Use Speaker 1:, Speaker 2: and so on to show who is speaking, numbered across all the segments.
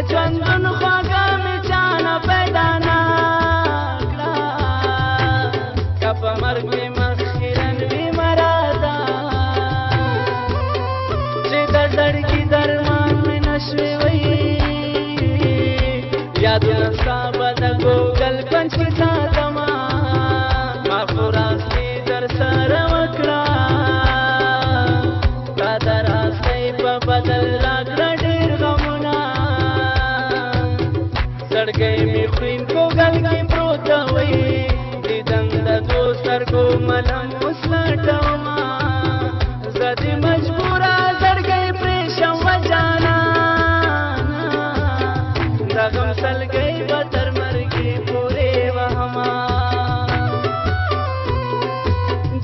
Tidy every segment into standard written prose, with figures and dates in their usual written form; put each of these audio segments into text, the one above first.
Speaker 1: ژوندون خواږه مې چانه پیدا نه کړه که په مرګ مې مخیرن وي مراده چې د زړګي درمان مې نشوې ویي یادونه ستا به د ګوګل پنچ کې ساتمه ما خو راستي در سره وکړه تا د راستۍ په بدل راکړه ډېر غمونه زړګی مې خورین ګوګل کې پروته وایي دیدن د دو سترګو ملم اوس لټومه زه دې مجبوره زړګی پرېښم وجانانه د غم سلګۍ به تر مرګې پورې وهمه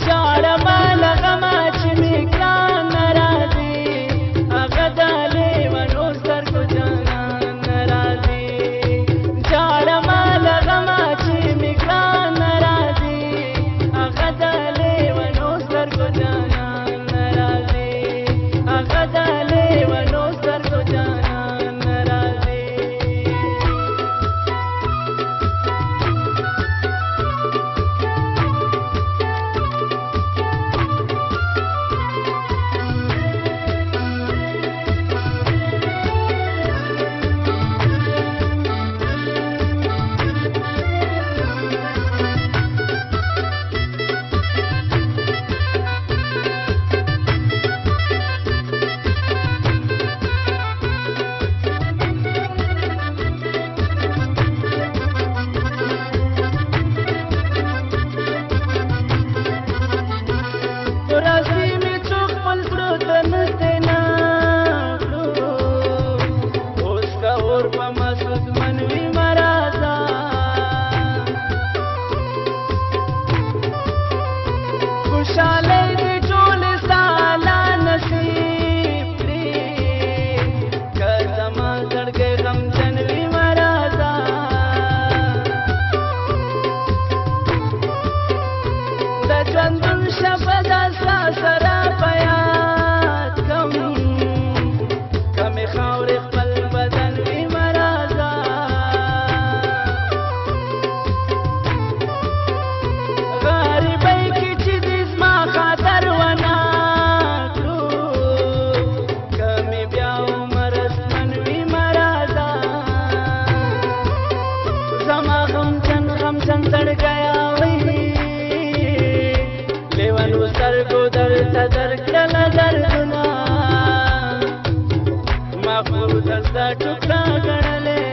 Speaker 1: جاړمه له غمه چې مې ګران نه راځي هغه د لیونو سترګو جانان نه راځي جاړمه له غمه چې مې ګران نه راځي هغه د لیونو سترګو جانان نه راځي هغه د لیونو سترګو جانان نه راځي خوشحالۍ دې ټولې ستا لا نصیب کړي که زما زړګی غمجن وي مه راځه د ژوندون شپه ده ستا سره په یاد کړم که مې خاورې خپل بدن وي مه راځه غریبۍ کې چې دې زما خاطر ونه کړو که مې بیا عمر ستن وي مه راځه زما غمجن غمجن زړګیه وایي لیونو سترګو درته درکړله دردونه ما خو دلته ټوکړه ګڼلې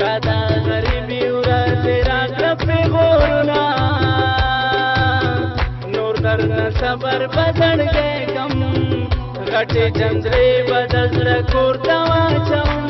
Speaker 1: تا دا غریبي ورځې راکړه پېغورونه نور درنه صبر به زړګی کم غټې جنځرې به د زړه کور ته واچوم